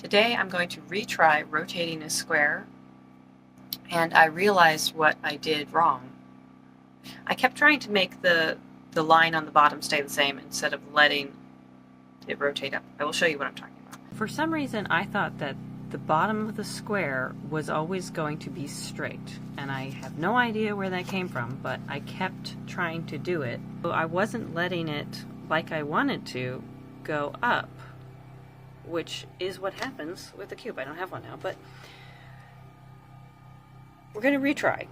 Today I'm going to retry rotating a square, and I realized what I did wrong. I kept trying to make the line on the bottom stay the same instead of letting it rotate up. I will show you what I'm talking about. For some reason I thought that the bottom of the square was always going to be straight, and I have no idea where that came from, but I kept trying to do it. So I wasn't letting it, like I wanted to, go up, which is what happens with the cube. I don't have one now, but we're going to retry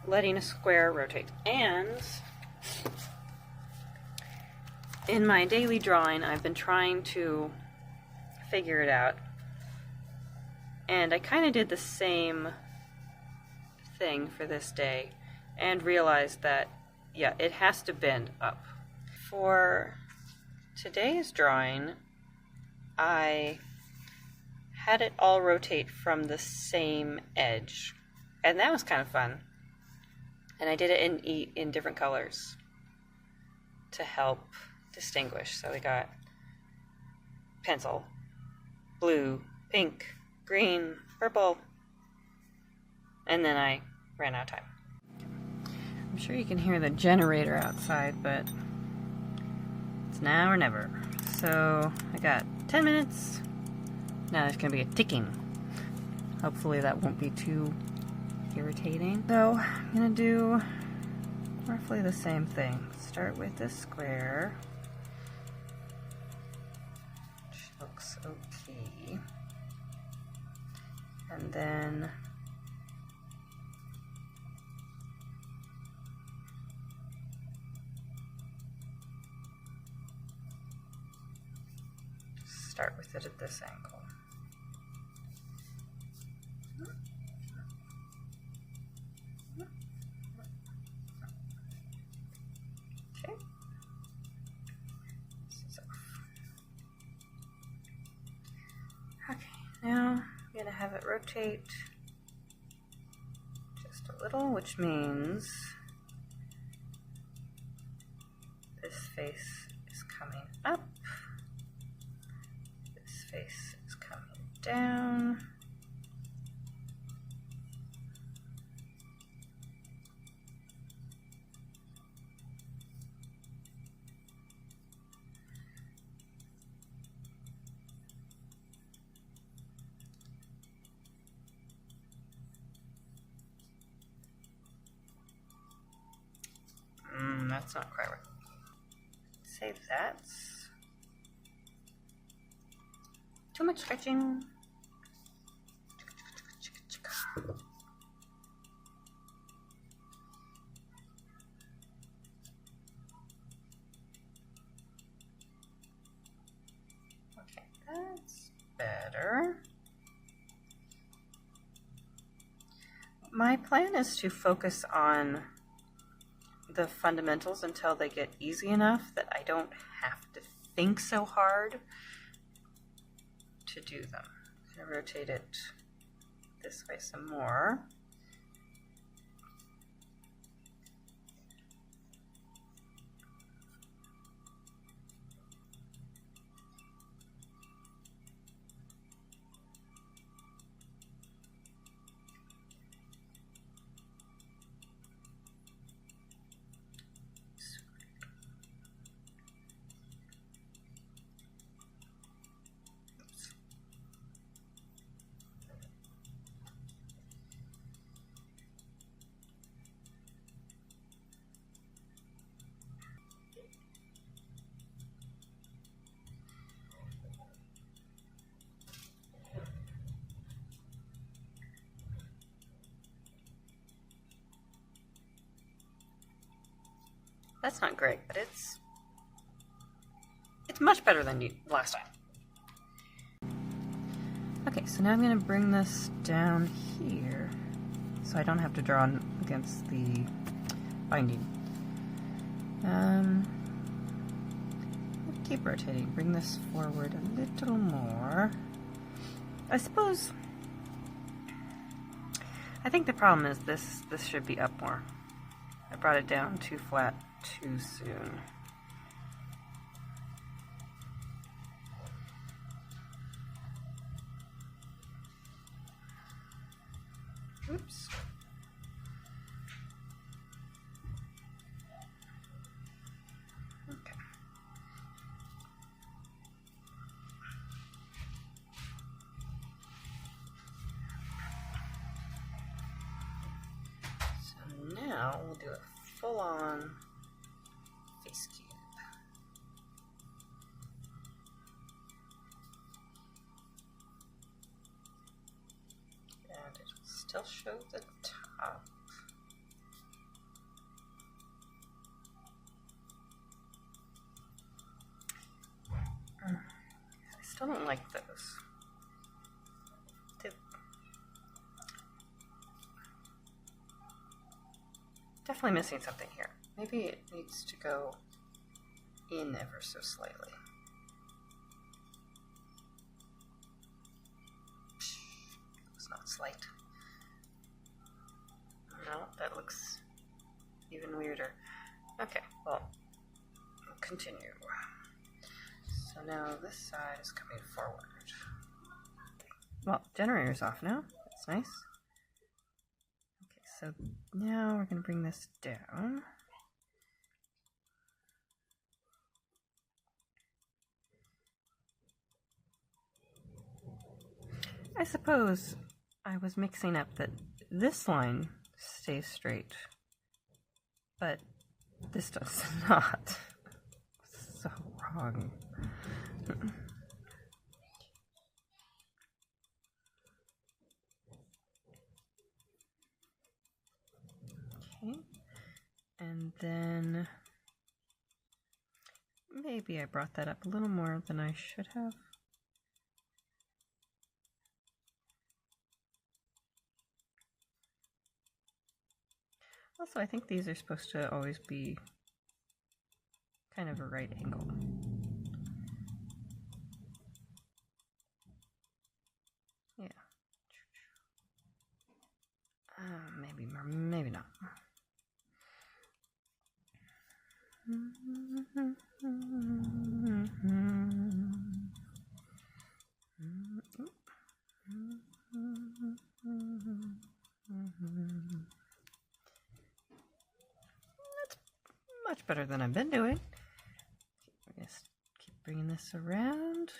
letting a square rotate. And in my daily drawing, I've been trying to figure it out, and I kind of did the same thing for this day and realized that, yeah, it has to bend up. For today's drawing, I had it all rotate from the same edge, and that was kind of fun. And I did it in different colors to help distinguish. So we got pencil, blue, pink, green, purple, and then I ran out of time. I'm sure you can hear the generator outside, but it's now or never. So I got 10 minutes. Now there's gonna be a ticking. Hopefully that won't be too irritating. So I'm gonna do roughly the same thing. Start with this square, which looks okay. And then start with it at this angle. Okay. This is off. Okay, now I'm going to have it rotate just a little, which means this face is coming up. This face is coming down. That's not quite right. Save that. Too much stretching. Okay, that's better. My plan is to focus on the fundamentals until they get easy enough that I don't have to think so hard to do them. I'm going to rotate it this way some more. That's not great, but it's much better than last time. Okay, so now I'm going to bring this down here so I don't have to draw against the binding. Keep rotating. Bring this forward a little more. I think the problem is this should be up more. I brought it down too flat too soon. Oops. Okay. So now we'll do a full-on face cube. And it will still show the top. I still don't like those. Definitely missing something here. Maybe it needs to go in ever so slightly. It's not slight. No, that looks even weirder. Okay, well, we'll continue. So now this side is coming forward. Well, generator's off now. That's nice. Okay, so now we're going to bring this down. I suppose I was mixing up that this line stays straight, but this does not. So wrong. Okay, and then maybe I brought that up a little more than I should have. Also, I think these are supposed to always be kind of a right angle. Yeah. Maybe more, maybe not. That's much better than I've been doing. We're going to keep bringing this around.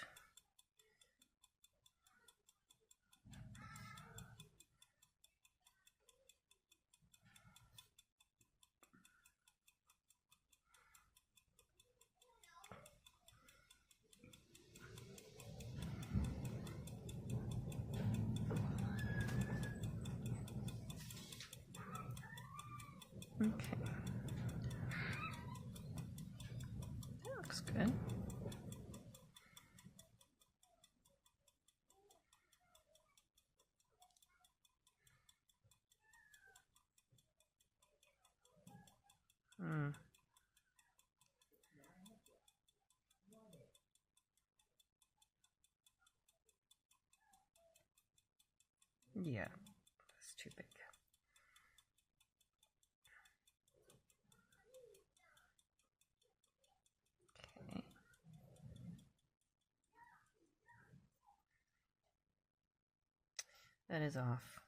Okay. That looks good. Yeah, that's too big. Okay. That is off.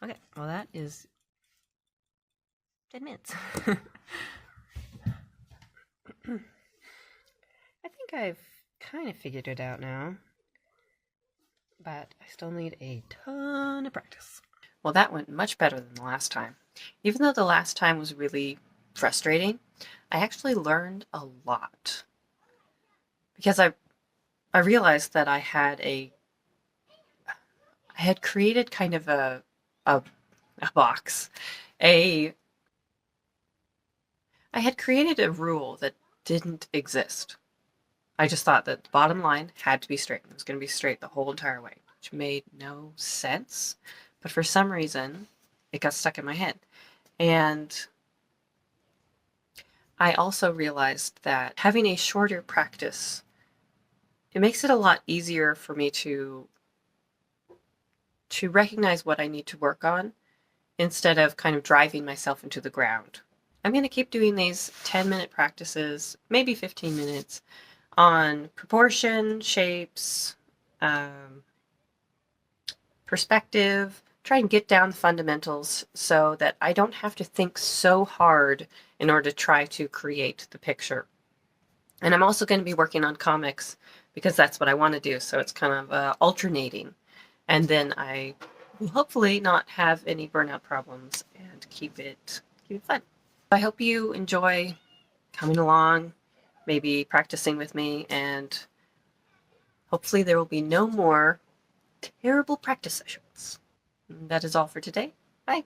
Okay, well that is 10 minutes. I think I've kind of figured it out now, but I still need a ton of practice. Well, that went much better than the last time. Even though the last time was really frustrating, I actually learned a lot. Because I realized that I had created kind of a box. I had created a rule that didn't exist. I just thought that the bottom line had to be straight. It was going to be straight the whole entire way, which made no sense. But for some reason, it got stuck in my head. And I also realized that having a shorter practice, it makes it a lot easier for me to to recognize what I need to work on instead of kind of driving myself into the ground. I'm going to keep doing these 10-minute practices, maybe 15 minutes, on proportion, shapes, perspective, try and get down the fundamentals so that I don't have to think so hard in order to try to create the picture. And I'm also going to be working on comics because that's what I want to do. So it's kind of alternating. And then I will hopefully not have any burnout problems and keep it fun. I hope you enjoy coming along, maybe practicing with me, and hopefully there will be no more terrible practice sessions. That is all for today. Bye.